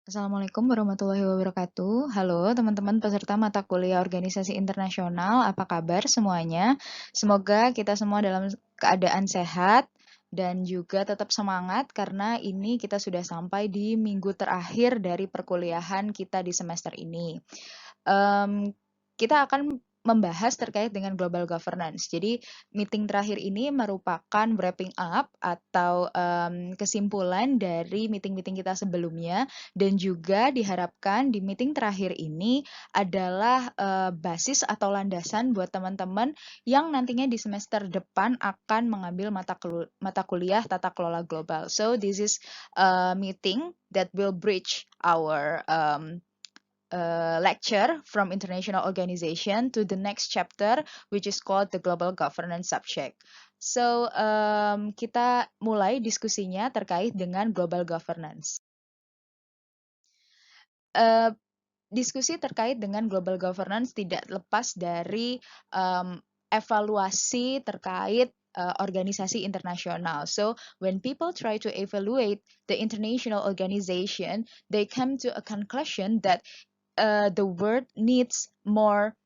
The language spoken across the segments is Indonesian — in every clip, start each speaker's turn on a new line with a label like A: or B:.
A: Assalamualaikum warahmatullahi wabarakatuh. Halo teman-teman peserta mata kuliah Organisasi Internasional, apa kabar semuanya? Semoga kita semua dalam keadaan sehat dan juga tetap semangat karena ini kita sudah sampai di minggu terakhir dari perkuliahan kita di semester ini. Kita akan membahas terkait dengan global governance. Jadi, meeting terakhir ini merupakan wrapping up atau kesimpulan dari meeting-meeting kita sebelumnya, dan juga diharapkan di meeting terakhir ini adalah basis atau landasan buat teman-teman yang nantinya di semester depan akan mengambil mata kuliah tata kelola global. So, this is a meeting that will bridge our lecture from international organization to the next chapter, which is called the global governance subject. So, kita mulai diskusinya terkait dengan global governance. Diskusi terkait dengan global governance tidak lepas dari evaluasi terkait organisasi internasional. So, when people try to evaluate the international organization, they come to a conclusion that the world needs more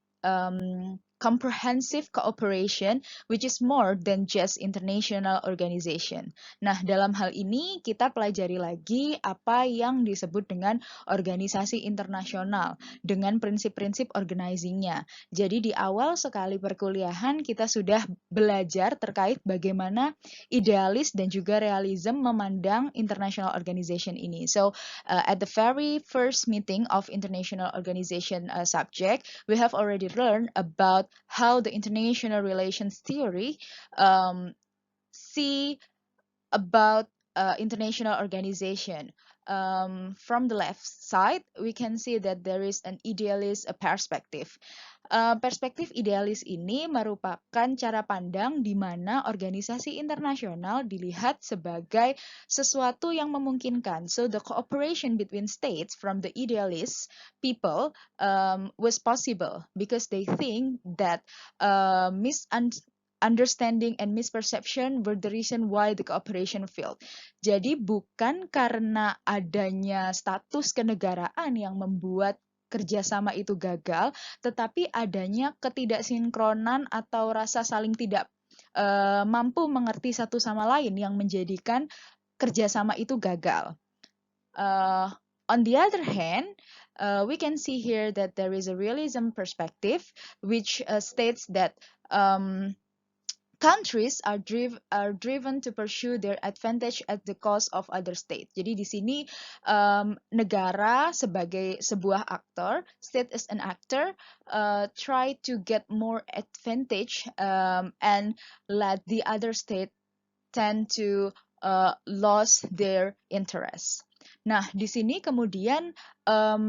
A: comprehensive cooperation, which is more than just international organization. Nah, dalam hal ini kita pelajari lagi apa yang disebut dengan organisasi internasional dengan prinsip-prinsip organizingnya. Jadi di awal sekali perkuliahan kita sudah belajar terkait bagaimana idealis dan juga realism memandang international organization ini. So, at the very first meeting of international organization subject, we have already learned about how the international relations theory see about international organization. From the left side, we can see that there is an idealist perspective. Perspektif idealis ini merupakan cara pandang di mana organisasi internasional dilihat sebagai sesuatu yang memungkinkan. So the cooperation between states from the idealist people was possible because they think that misunderstanding and misperception were the reason why the cooperation failed. Jadi bukan karena adanya status kenegaraan yang membuat kerjasama itu gagal, tetapi adanya ketidaksinkronan atau rasa saling tidak mampu mengerti satu sama lain yang menjadikan kerjasama itu gagal. On the other hand, we can see here that there is a realism perspective, which states that countries are driven to pursue their advantage at the cost of other states. Jadi di sini negara sebagai sebuah aktor, state as an actor, try to get more advantage and let the other state tend to lose their interest. Nah, di sini kemudian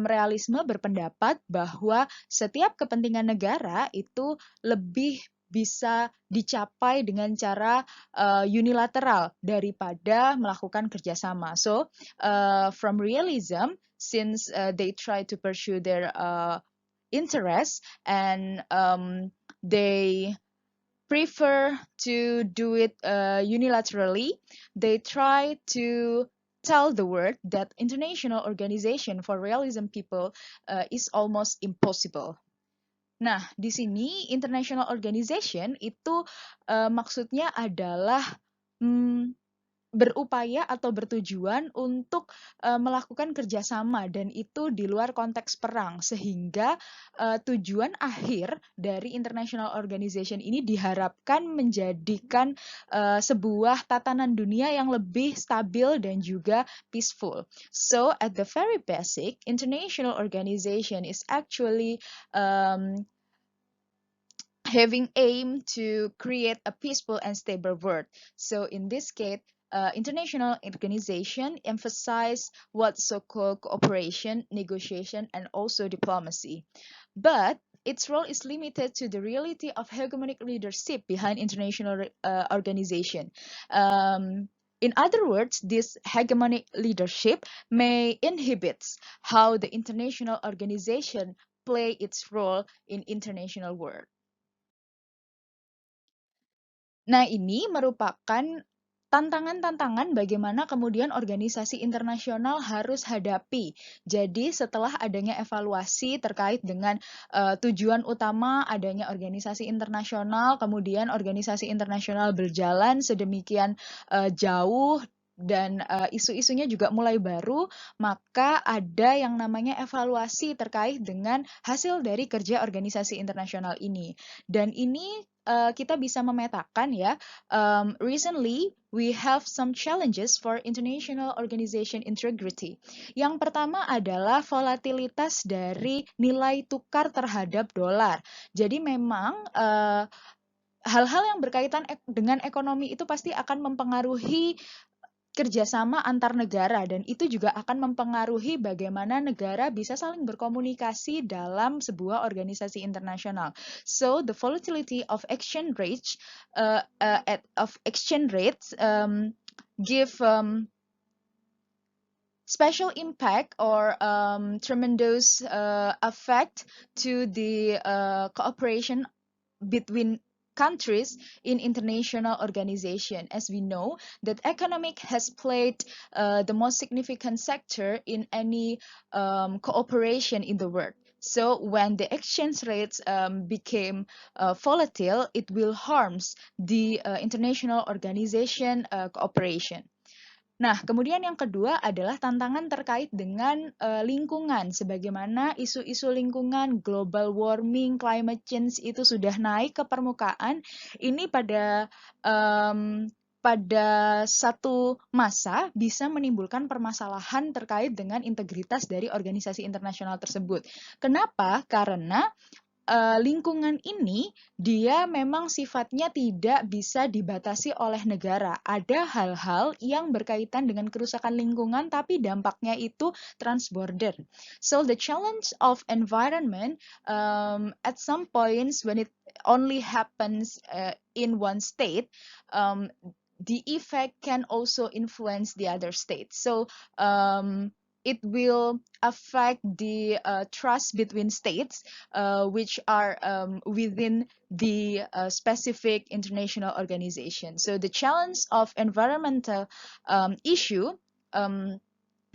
A: realisme berpendapat bahwa setiap kepentingan negara itu lebih bisa dicapai dengan cara unilateral daripada melakukan kerjasama. So, from realism, since they try to pursue their interest and they prefer to do it unilaterally, they try to tell the world that international organization for realism people is almost impossible. Nah, di sini international organization itu maksudnya adalah berupaya atau bertujuan untuk melakukan kerjasama dan itu di luar konteks perang sehingga tujuan akhir dari international organization ini diharapkan menjadikan sebuah tatanan dunia yang lebih stabil dan juga peaceful. So at the very basic, international organization is actually having aim to create a peaceful and stable world. So in this case, international organization emphasize what so-called cooperation, negotiation, and also diplomacy. But its role is limited to the reality of hegemonic leadership behind international organization. In other words, this hegemonic leadership may inhibit how the international organization play its role in international world. Nah, ini merupakan tantangan-tantangan bagaimana kemudian organisasi internasional harus hadapi. Jadi setelah adanya evaluasi terkait dengan tujuan utama adanya organisasi internasional, kemudian organisasi internasional berjalan sedemikian jauh dan isu-isunya juga mulai baru, maka ada yang namanya evaluasi terkait dengan hasil dari kerja organisasi internasional ini. Dan ini kita bisa memetakan ya, recently we have some challenges for international organization integrity. Yang pertama adalah volatilitas dari nilai tukar terhadap dolar. Jadi memang hal-hal yang berkaitan dengan ekonomi itu pasti akan mempengaruhi kerjasama antar negara, dan itu juga akan mempengaruhi bagaimana negara bisa saling berkomunikasi dalam sebuah organisasi internasional. So the volatility of exchange rates give special impact or tremendous effect to the cooperation between countries in international organization. As we know that economic has played the most significant sector in any cooperation in the world. So when the exchange rates became volatile, it will harms the international organization cooperation. Nah, kemudian yang kedua adalah tantangan terkait dengan lingkungan. Sebagaimana isu-isu lingkungan, global warming, climate change itu sudah naik ke permukaan. Ini pada satu masa bisa menimbulkan permasalahan terkait dengan integritas dari organisasi internasional tersebut. Kenapa? Karena lingkungan ini dia memang sifatnya tidak bisa dibatasi oleh negara. Ada hal-hal yang berkaitan dengan kerusakan lingkungan tapi dampaknya itu transborder. So the challenge of environment at some points when it only happens in one state, the effect can also influence the other states. So it will affect the trust between states which are within the specific international organization. So the challenge of environmental issue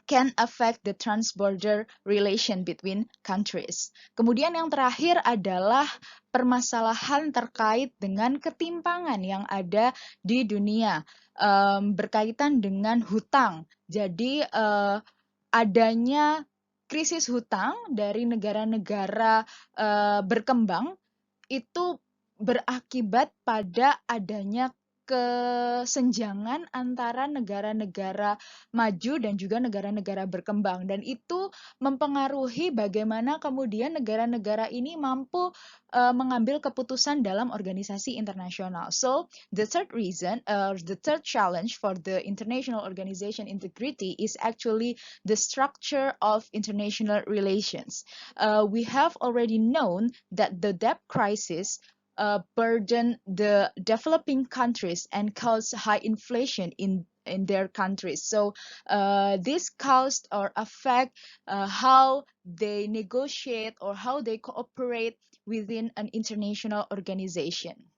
A: can affect the transborder relation between countries. Kemudian yang terakhir adalah permasalahan terkait dengan ketimpangan yang ada di dunia berkaitan dengan hutang. Jadi adanya krisis hutang dari negara-negara berkembang itu berakibat pada adanya kesenjangan antara negara-negara maju dan juga negara-negara berkembang, dan itu mempengaruhi bagaimana kemudian negara-negara ini mampu mengambil keputusan dalam organisasi internasional. So the third challenge for the international organization integrity is actually the structure of international relations. We have already known that the debt crisis burden the developing countries and cause high inflation in their countries. So this caused or affect how they negotiate or how they cooperate within an international organization.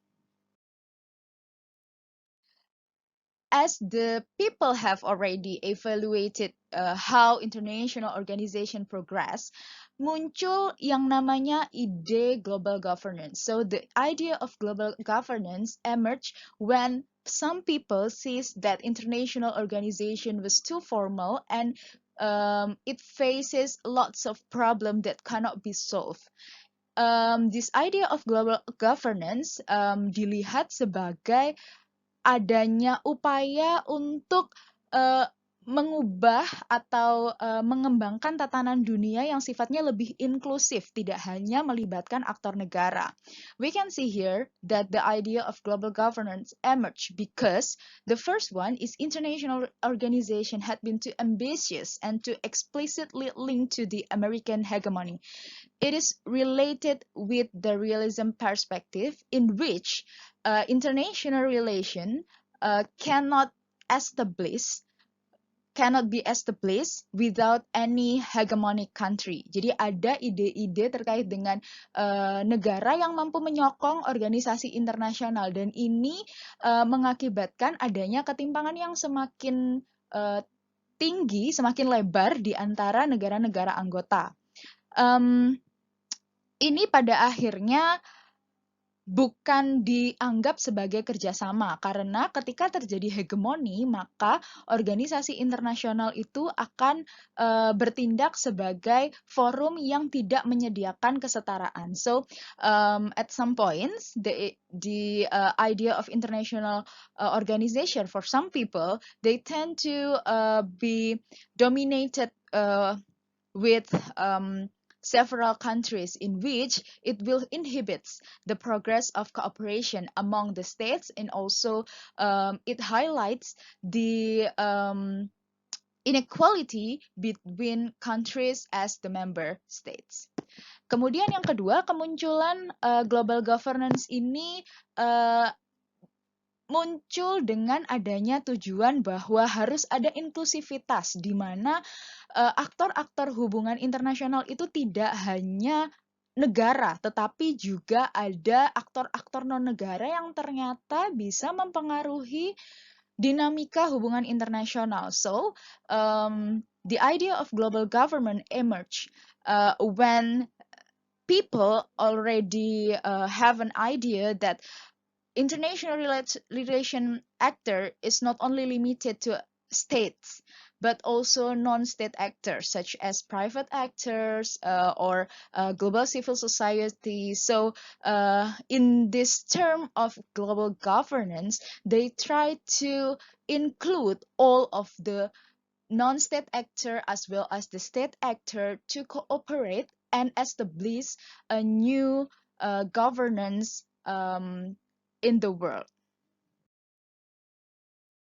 A: As the people have already evaluated how international organization progress, muncul yang namanya ide global governance. So the idea of global governance emerged when some people sees that international organization was too formal and it faces lots of problems that cannot be solved. This idea of global governance dilihat sebagai adanya upaya untuk mengubah atau mengembangkan tatanan dunia yang sifatnya lebih inklusif, tidak hanya melibatkan aktor negara. We can see here that the idea of global governance emerged because the first one is international organization had been too ambitious and too explicitly linked to the American hegemony. It is related with the realism perspective in which international relation cannot establish cannot be established without any hegemonic country. Jadi ada ide-ide terkait dengan negara yang mampu menyokong organisasi internasional, dan ini mengakibatkan adanya ketimpangan yang semakin tinggi, semakin lebar di antara negara-negara anggota. Ini pada akhirnya bukan dianggap sebagai kerjasama, karena ketika terjadi hegemoni, maka organisasi internasional itu akan bertindak sebagai forum yang tidak menyediakan kesetaraan. So, at some points, the idea of international organization for some people, they tend to be dominated with several countries, in which it will inhibits the progress of cooperation among the states, and also it highlights the inequality between countries as the member states. Kemudian yang kedua, kemunculan global governance ini muncul dengan adanya tujuan bahwa harus ada inklusivitas, di mana aktor-aktor hubungan internasional itu tidak hanya negara, tetapi juga ada aktor-aktor non-negara yang ternyata bisa mempengaruhi dinamika hubungan internasional. So, the idea of global government emerged when people already have an idea that international relation actor is not only limited to states, but also non-state actors such as private actors or global civil society. So in this term of global governance, they try to include all of the non-state actor as well as the state actor to cooperate and establish a new governance in the world.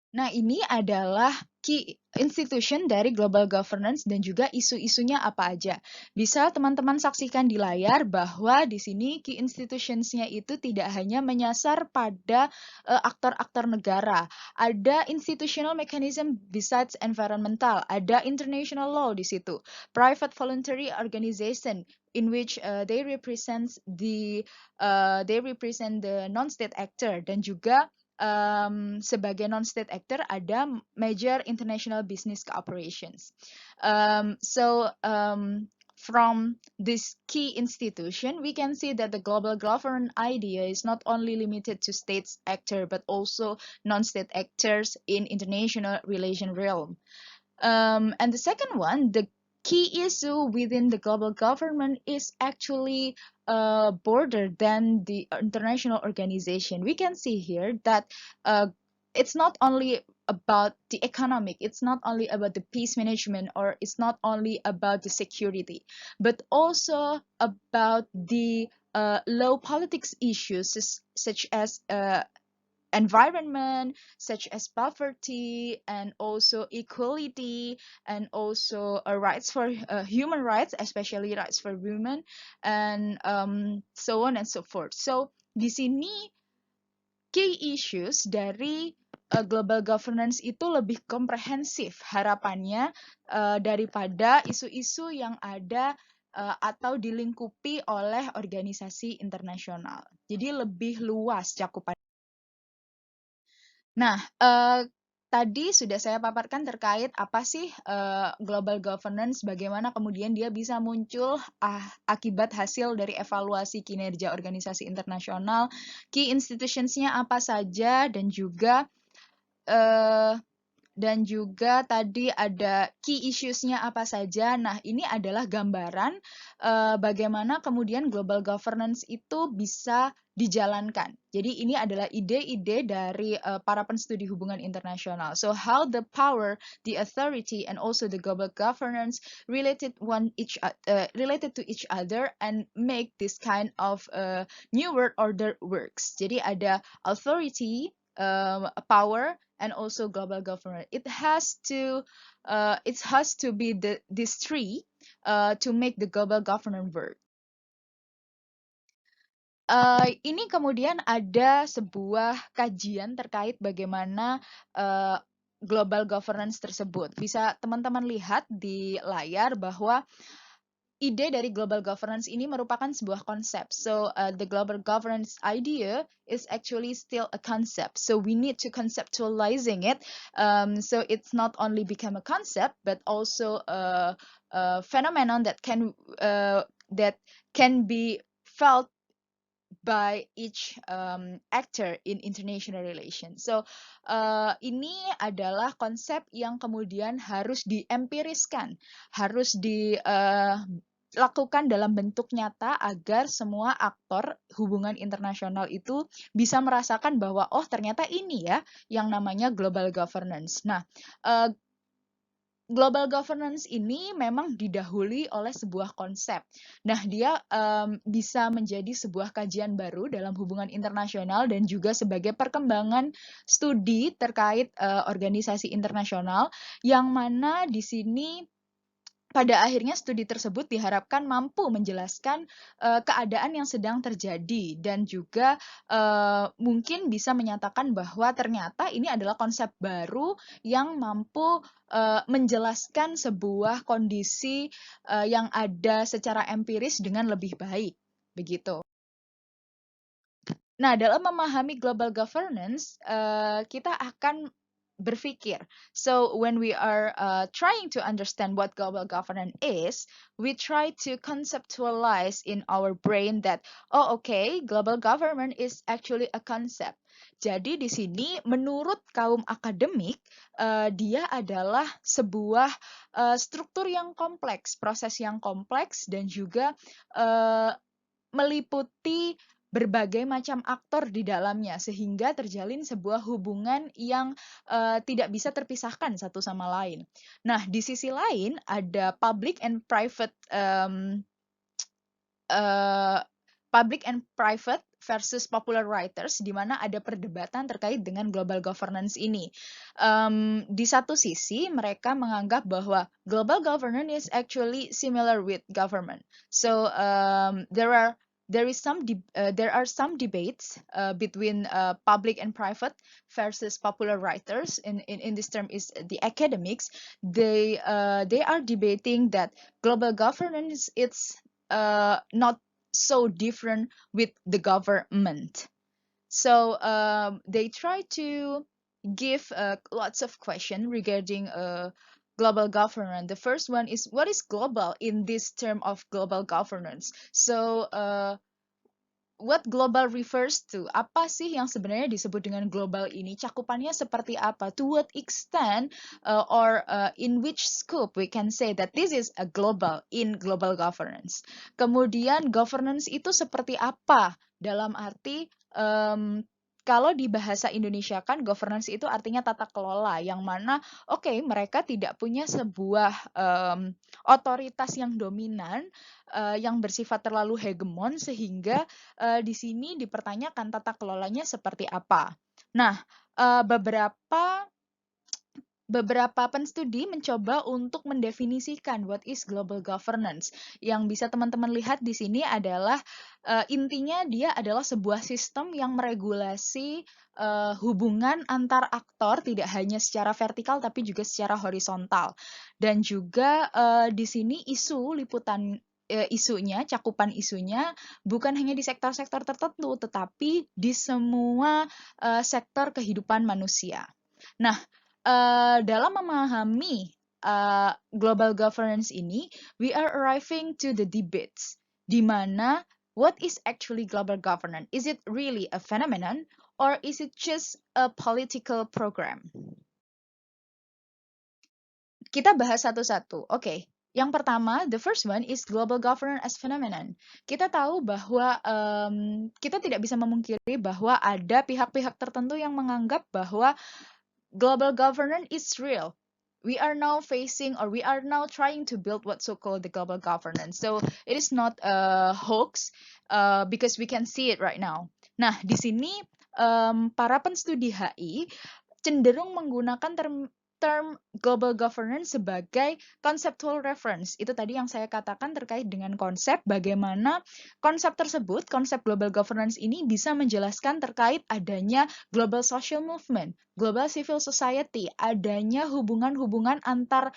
A: Nah, ini adalah key institution dari global governance dan juga isu-isunya apa aja. Bisa teman-teman saksikan di layar bahwa di sini key institutionsnya itu tidak hanya menyasar pada aktor-aktor negara. Ada institutional mechanism besides environmental, ada international law di situ, private voluntary organization in which they represent the non-state actor, dan juga sebagai non-state actor ada major international business cooperations. From this key institution, we can see that the global governance idea is not only limited to states actor, but also non-state actors in international relation realm. And the second one, the key issue within the global government is actually broader than the international organization. We can see here that it's not only about the economic, it's not only about the peace management, or it's not only about the security, but also about the low politics issues such as environment, such as poverty, and also equality, and also rights for human rights, especially rights for women, and so on and so forth. So di sini key issues dari global governance itu lebih komprehensif harapannya daripada isu-isu yang ada atau dilingkupi oleh organisasi internasional. Jadi lebih luas cakupan. Nah, tadi sudah saya paparkan terkait apa sih global governance, bagaimana kemudian dia bisa muncul akibat hasil dari evaluasi kinerja organisasi internasional, key institutions-nya apa saja, dan juga tadi ada key issues-nya apa saja. Nah, ini adalah gambaran bagaimana kemudian global governance itu bisa dijalankan. Jadi ini adalah ide-ide dari para penstudi hubungan internasional. So how the power, the authority, and also the global governance related to each other and make this kind of new world order works. Jadi ada authority, power, and also global governance. It has to be these three to make the global governance work. Ini kemudian ada sebuah kajian terkait bagaimana global governance tersebut. Bisa teman-teman lihat di layar bahwa ide dari global governance ini merupakan sebuah konsep. So the global governance idea is actually still a concept. So we need to conceptualizing it. So it's not only become a concept, but also a phenomenon that can be felt by each actor in international relations. So ini adalah konsep yang kemudian harus diempiriskan, harus dilakukan dalam bentuk nyata agar semua aktor hubungan internasional itu bisa merasakan bahwa oh ternyata ini ya yang namanya global governance. Nah, global governance ini memang didahului oleh sebuah konsep. Nah, dia bisa menjadi sebuah kajian baru dalam hubungan internasional dan juga sebagai perkembangan studi terkait organisasi internasional, yang mana di sini pada akhirnya studi tersebut diharapkan mampu menjelaskan keadaan yang sedang terjadi dan juga mungkin bisa menyatakan bahwa ternyata ini adalah konsep baru yang mampu menjelaskan sebuah kondisi yang ada secara empiris dengan lebih baik, begitu. Nah, dalam memahami global governance, kita akan berpikir. So when we are trying to understand what global governance is, we try to conceptualize in our brain that, oh okay, global government is actually a concept. Jadi di sini menurut kaum akademik, dia adalah sebuah struktur yang kompleks, proses yang kompleks dan juga meliputi berbagai macam aktor di dalamnya sehingga terjalin sebuah hubungan yang tidak bisa terpisahkan satu sama lain. Nah, di sisi lain ada public and private versus popular writers, di mana ada perdebatan terkait dengan global governance ini. Di satu sisi mereka menganggap bahwa global governance is actually similar with government. So there are some debates between public and private versus popular writers. In this term is the academics. They are debating that global governance it's not so different with the government. So they try to give lots of questions regarding global governance. The first one is, what is global in this term of global governance? So what global refers to? Apa sih yang sebenarnya disebut dengan global ini? Cakupannya seperti apa? To what extent or in which scope we can say that this is a global in global governance? Kemudian governance itu seperti apa? Dalam arti kalau di bahasa Indonesia kan governance itu artinya tata kelola, yang mana mereka tidak punya sebuah otoritas yang dominan yang bersifat terlalu hegemon sehingga di sini dipertanyakan tata kelolanya seperti apa. Nah, beberapa penstudi mencoba untuk mendefinisikan what is global governance. Yang bisa teman-teman lihat di sini adalah intinya dia adalah sebuah sistem yang meregulasi hubungan antar aktor tidak hanya secara vertikal tapi juga secara horizontal. Dan juga di sini cakupan isunya bukan hanya di sektor-sektor tertentu, tetapi di semua sektor kehidupan manusia. Nah, dalam memahami global governance ini, we are arriving to the debates, di mana what is actually global governance? Is it really a phenomenon or is it just a political program? Kita bahas satu-satu. Oke. Yang pertama, the first one is global governance as phenomenon. Kita tahu bahwa kita tidak bisa memungkiri bahwa ada pihak-pihak tertentu yang menganggap bahwa global governance is real. We are now trying to build what's so-called the global governance. So it is not a hoax because we can see it right now. Nah, di sini para penstudi HI cenderung menggunakan term global governance sebagai conceptual reference. Itu tadi yang saya katakan terkait dengan konsep, bagaimana konsep tersebut, konsep global governance ini bisa menjelaskan terkait adanya global social movement, global civil society, adanya hubungan-hubungan antar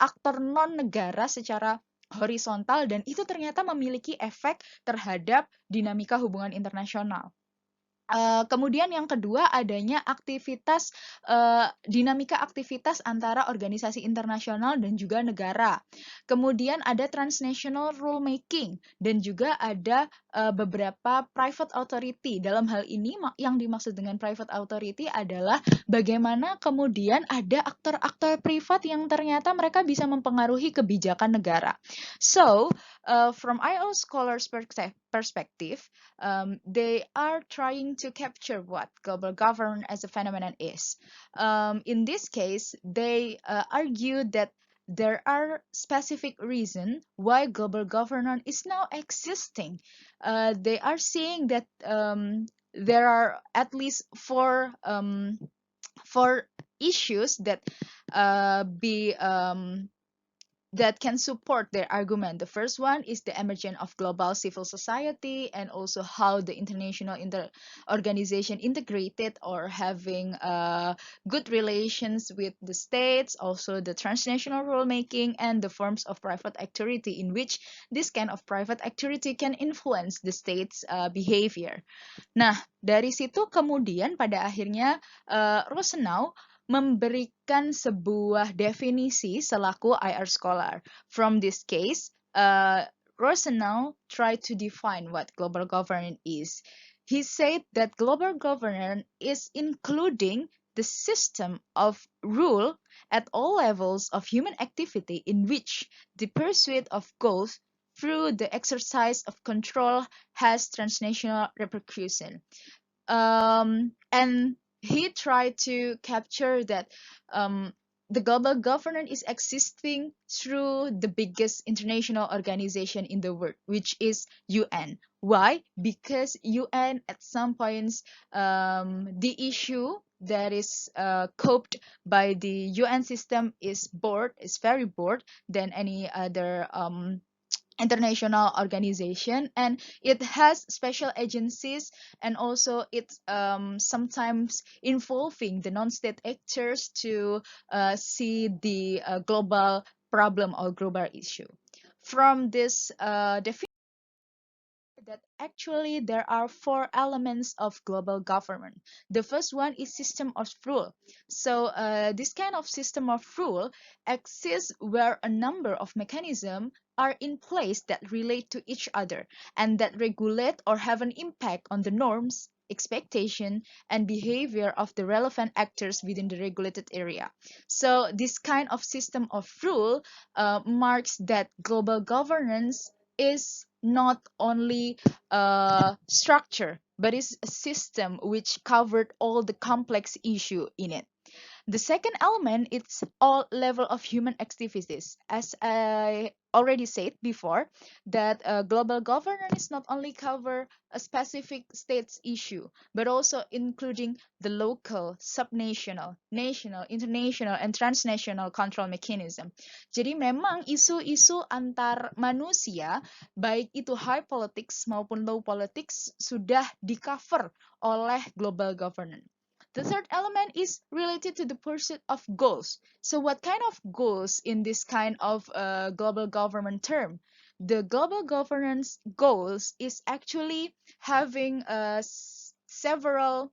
A: aktor non-negara secara horizontal, dan itu ternyata memiliki efek terhadap dinamika hubungan internasional. Kemudian yang kedua adanya aktivitas dinamika aktivitas antara organisasi internasional dan juga negara. Kemudian ada transnational rulemaking dan juga ada beberapa private authority. Dalam hal ini yang dimaksud dengan private authority adalah bagaimana kemudian ada aktor-aktor privat yang ternyata mereka bisa mempengaruhi kebijakan negara. So, from IO scholars' perspective, they are trying to capture what global governance as a phenomenon is. In this case, they argue that there are specific reasons why global governance is now existing. They are saying that there are at least four issues that that can support their argument. The first one is the emergence of global civil society and also how the international organization integrated or having good relations with the states, also the transnational rulemaking and the forms of private activity in which this kind of private activity can influence the state's behavior. Nah, dari situ kemudian pada akhirnya Rosenau memberikan sebuah definisi selaku IR scholar. From this case, Rosenau tried to define what global governance is. He said that global governance is including the system of rule at all levels of human activity in which the pursuit of goals through the exercise of control has transnational repercussion. And he tried to capture that the global governance is existing through the biggest international organization in the world, which is UN. Why? Because UN at some points, the issue that is coped by the UN system is very broad than any other international organization, and it has special agencies, and also it's sometimes involving the non-state actors to see the global problem or global issue. From this definition, that actually there are four elements of global government. The first one is system of rule. So this kind of system of rule exists where a number of mechanisms are in place that relate to each other and that regulate or have an impact on the norms, expectation, and behavior of the relevant actors within the regulated area. So this kind of system of rule marks that global governance is not only a structure, but is a system which covered all the complex issue in it. The second element is all level of human activities. As I already said before, that global governance not only cover a specific state's issue, but also including the local, subnational, national, international, and transnational control mechanism. Jadi memang isu-isu antar manusia, baik itu high politics maupun low politics, sudah di-cover oleh global governance. The third element is related to the pursuit of goals. So what kind of goals in this kind of global government term? The global governance goals is actually having several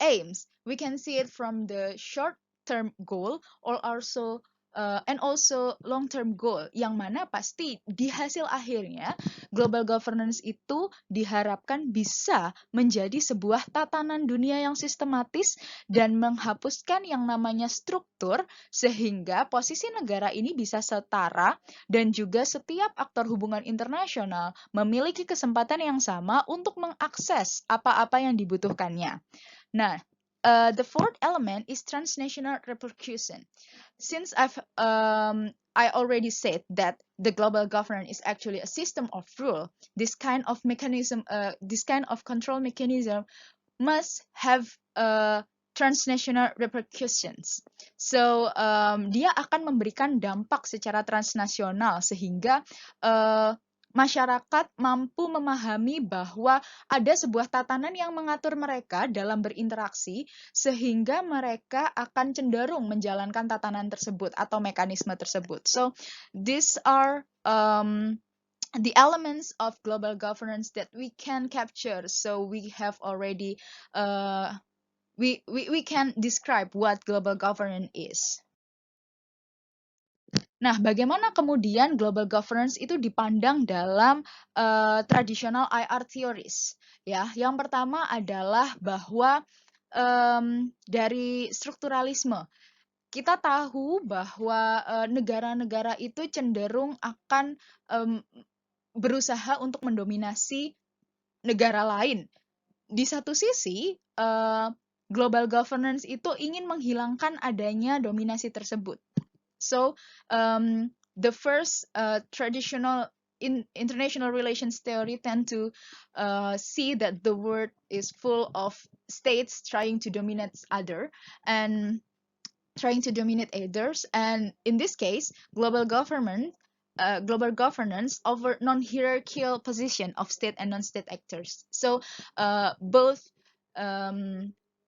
A: aims. We can see it from the short-term goal or also and also long-term goal, yang mana pasti di hasil akhirnya global governance itu diharapkan bisa menjadi sebuah tatanan dunia yang sistematis dan menghapuskan yang namanya struktur sehingga posisi negara ini bisa setara dan juga setiap aktor hubungan internasional memiliki kesempatan yang sama untuk mengakses apa-apa yang dibutuhkannya. Nah, the fourth element is transnational repercussion. Since I already said that the global governance is actually a system of rule, this kind of mechanism, this kind of control mechanism must have transnational repercussions. So dia akan memberikan dampak secara transnasional sehingga masyarakat mampu memahami bahwa ada sebuah tatanan yang mengatur mereka dalam berinteraksi sehingga mereka akan cenderung menjalankan tatanan tersebut atau mekanisme tersebut. So these are the elements of global governance that we can capture. So we have already we can describe what global governance is. Nah, bagaimana kemudian global governance itu dipandang dalam traditional IR theories? Ya, yang pertama adalah bahwa dari strukturalisme kita tahu bahwa negara-negara itu cenderung akan berusaha untuk mendominasi negara lain. Di satu sisi, global governance itu ingin menghilangkan adanya dominasi tersebut. So, the first traditional international relations theory tend to see that the world is full of states trying to dominate others, and in this case, global governance over non-hierarchical position of state and non-state actors. So both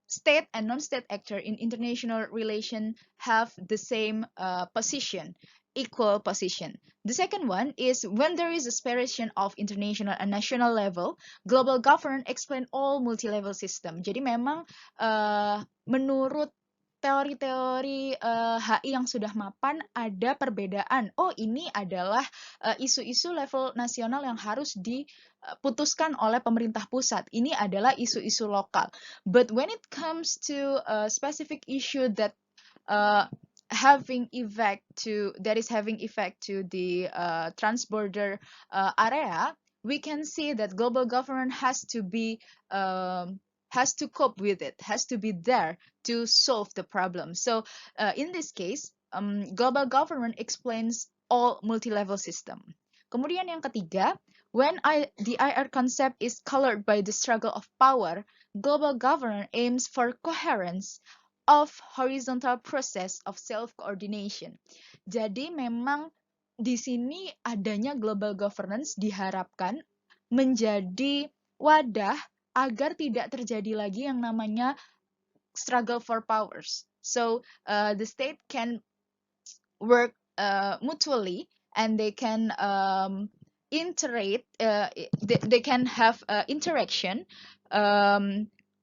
A: state and non-state actor in international relation have the same position, equal position. The second one is when there is a separation of international and national level, global governance explain all multi-level system. Jadi memang menurut teori-teori HI yang sudah mapan ada perbedaan. Oh, ini adalah isu-isu level nasional yang harus diputuskan oleh pemerintah pusat. Ini adalah isu-isu lokal. But when it comes to a specific issue that having effect to the transborder area, we can see that global governance has to cope with it, has to be there to solve the problem. So in this case, global governance explains all multi-level system. Kemudian yang ketiga, when the IR concept is colored by the struggle of power, global governance aims for coherence of horizontal process of self-coordination. Jadi memang di sini adanya global governance diharapkan menjadi wadah agar tidak terjadi lagi yang namanya struggle for powers. So the state can work mutually and they can interact. They can have interaction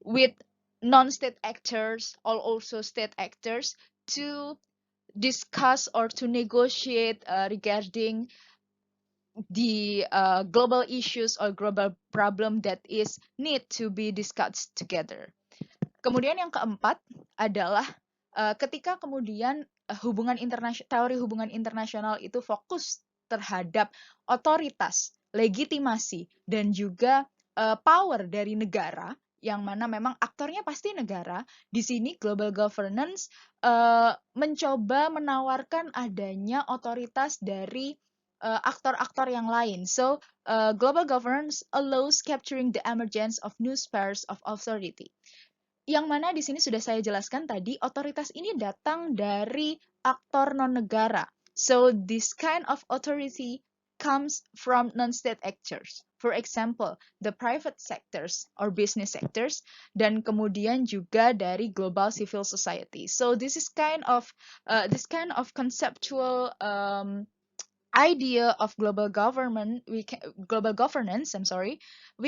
A: with non-state actors or also state actors to discuss or to negotiate regarding the global issues or global problem that is need to be discussed together. Kemudian yang keempat adalah ketika kemudian teori hubungan internasional itu fokus terhadap otoritas, legitimasi, dan juga power dari negara, yang mana memang aktornya pasti negara. Di sini global governance mencoba menawarkan adanya otoritas dari aktor-aktor yang lain. So, global governance allows capturing the emergence of new spheres of authority. Yang mana di sini sudah saya jelaskan tadi, otoritas ini datang dari aktor non-negara. So, this kind of authority comes from non-state actors. For example, the private sectors or business sectors, dan kemudian juga dari global civil society. So, this kind of conceptual idea of global governance, we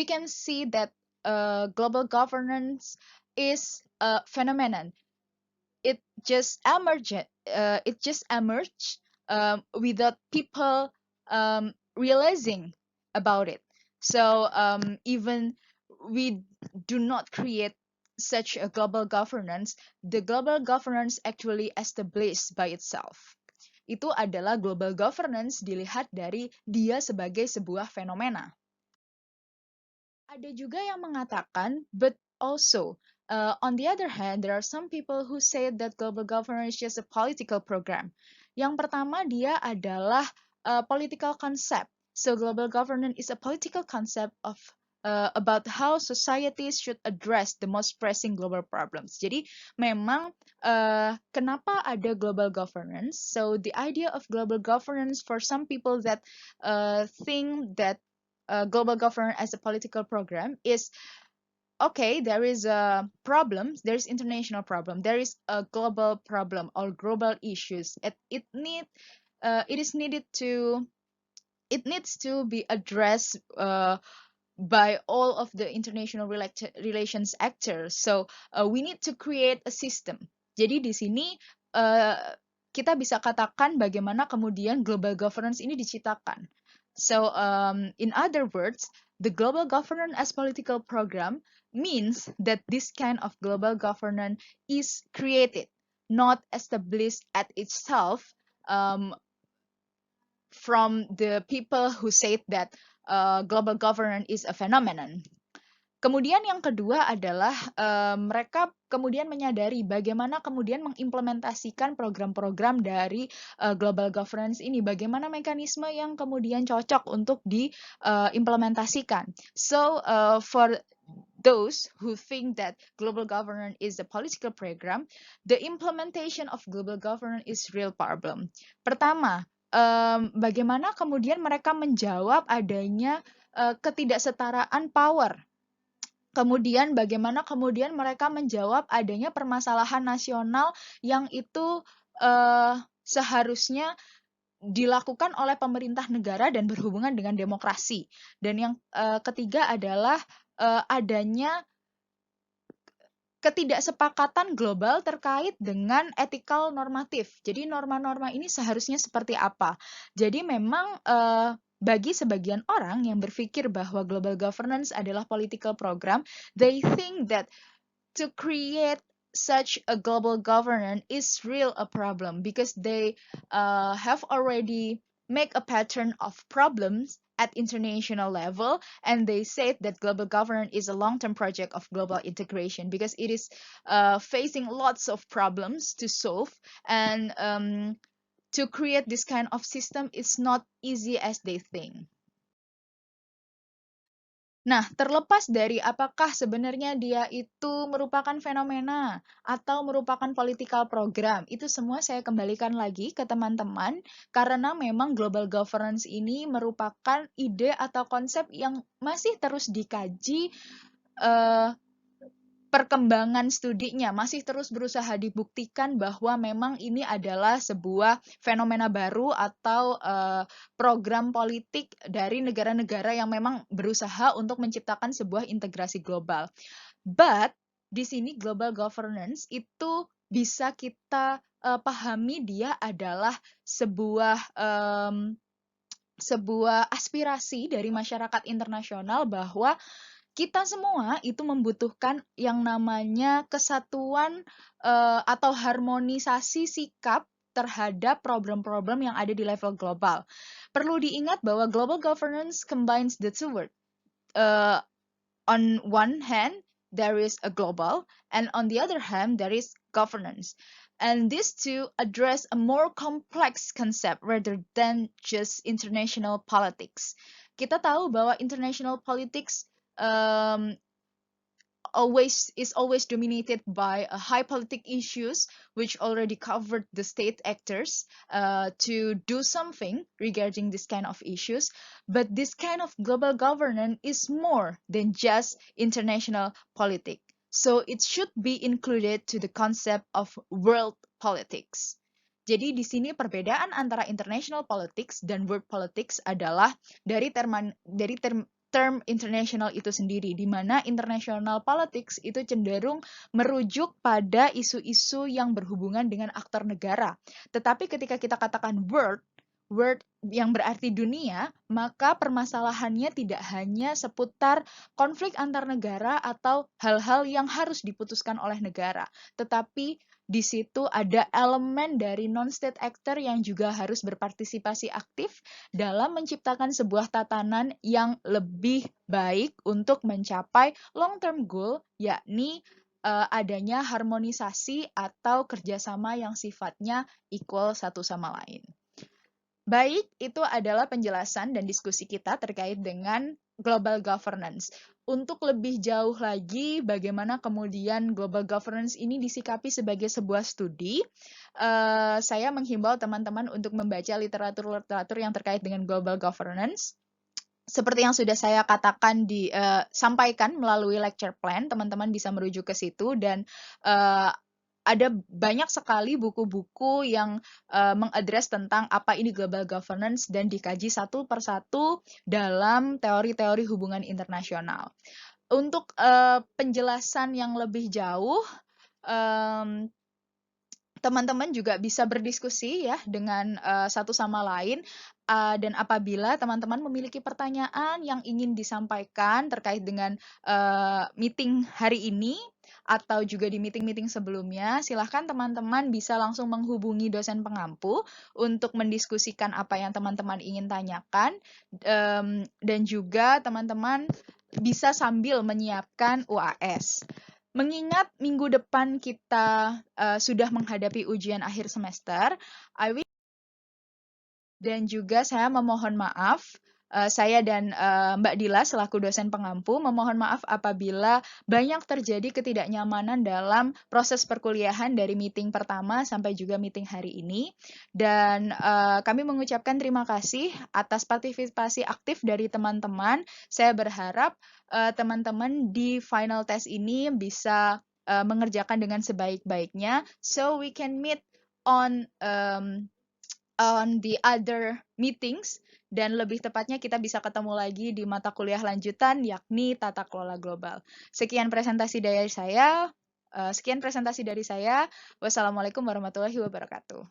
A: can see that global governance is a phenomenon. It just emerged without people realizing about it. So even we do not create such a global governance, the global governance actually established by itself. Itu adalah global governance dilihat dari dia sebagai sebuah fenomena. Ada juga yang mengatakan, but also, on the other hand, there are some people who say that global governance is just a political program. Yang pertama, dia adalah political concept. So, global governance is a political concept of about how societies should address the most pressing global problems. Jadi memang kenapa ada global governance? So the idea of global governance for some people that think that global governance as a political program is okay, there is a problem, there is international problem, there is a global problem or global issues. It is needed to it needs to be addressed by all of the international relations actors. So we need to create a system. Jadi di sini uh, kita bisa katakan bagaimana kemudian global governance ini diciptakan. So in other words, the global governance as political program means that this kind of global governance is created, not established at itself um, from the people who said that global governance is a phenomenon. Kemudian yang kedua adalah mereka kemudian menyadari bagaimana kemudian mengimplementasikan program-program dari global governance ini, bagaimana mekanisme yang kemudian cocok untuk diimplementasikan. So for those who think that global governance is a political program, the implementation of global governance is real problem. Pertama, bagaimana kemudian mereka menjawab adanya ketidaksetaraan power. Kemudian bagaimana kemudian mereka menjawab adanya permasalahan nasional yang itu seharusnya dilakukan oleh pemerintah negara dan berhubungan dengan demokrasi. Dan yang ketiga adalah adanya ketidaksepakatan global terkait dengan etikal normatif. Jadi norma-norma ini seharusnya seperti apa? Jadi memang bagi sebagian orang yang berpikir bahwa global governance adalah political program, they think that to create such a global governance is real a problem because they have already make a pattern of problems at international level, and they said that global governance is a long-term project of global integration because it is facing lots of problems to solve, and to create this kind of system is not easy as they think. Nah, terlepas dari apakah sebenarnya dia itu merupakan fenomena atau merupakan political program, itu semua saya kembalikan lagi ke teman-teman karena memang global governance ini merupakan ide atau konsep yang masih terus dikaji, perkembangan studinya masih terus berusaha dibuktikan bahwa memang ini adalah sebuah fenomena baru atau program politik dari negara-negara yang memang berusaha untuk menciptakan sebuah integrasi global. But di sini global governance itu bisa kita pahami dia adalah sebuah aspirasi dari masyarakat internasional bahwa kita semua itu membutuhkan yang namanya kesatuan atau harmonisasi sikap terhadap problem-problem yang ada di level global. Perlu diingat bahwa global governance combines the two words. On one hand, there is a global, and on the other hand, there is governance. And these two address a more complex concept rather than just international politics. Kita tahu bahwa international politics is always dominated by high politic issues, which already covered the state actors to do something regarding this kind of issues. But this kind of global governance is more than just international politics. So it should be included to the concept of world politics. Jadi di sini perbedaan antara international politics dan world politics adalah dari term international itu sendiri, di mana international politics itu cenderung merujuk pada isu-isu yang berhubungan dengan aktor negara. Tetapi ketika kita katakan world yang berarti dunia, maka permasalahannya tidak hanya seputar konflik antar negara atau hal-hal yang harus diputuskan oleh negara, tetapi di situ ada elemen dari non-state actor yang juga harus berpartisipasi aktif dalam menciptakan sebuah tatanan yang lebih baik untuk mencapai long-term goal, yakni adanya harmonisasi atau kerjasama yang sifatnya equal satu sama lain. Baik, itu adalah penjelasan dan diskusi kita terkait dengan global governance. Untuk lebih jauh lagi, bagaimana kemudian global governance ini disikapi sebagai sebuah studi, saya menghimbau teman-teman untuk membaca literatur-literatur yang terkait dengan global governance. Seperti yang sudah saya katakan sampaikan melalui lecture plan, teman-teman bisa merujuk ke situ dan ada banyak sekali buku-buku yang mengadres tentang apa ini global governance dan dikaji satu persatu dalam teori-teori hubungan internasional. Untuk penjelasan yang lebih jauh, teman-teman juga bisa berdiskusi ya dengan satu sama lain. Dan apabila teman-teman memiliki pertanyaan yang ingin disampaikan terkait dengan meeting hari ini atau juga di meeting-meeting sebelumnya, silahkan teman-teman bisa langsung menghubungi dosen pengampu untuk mendiskusikan apa yang teman-teman ingin tanyakan, dan juga teman-teman bisa sambil menyiapkan UAS. Mengingat minggu depan kita sudah menghadapi ujian akhir semester, dan juga saya memohon maaf, saya dan Mbak Dila selaku dosen pengampu memohon maaf apabila banyak terjadi ketidaknyamanan dalam proses perkuliahan dari meeting pertama sampai juga meeting hari ini. Dan kami mengucapkan terima kasih atas partisipasi aktif dari teman-teman. Saya berharap teman-teman di final test ini bisa mengerjakan dengan sebaik-baiknya, so we can meet on the other meetings, dan lebih tepatnya kita bisa ketemu lagi di mata kuliah lanjutan yakni Tata Kelola Global. Sekian presentasi dari saya. Wassalamualaikum warahmatullahi wabarakatuh.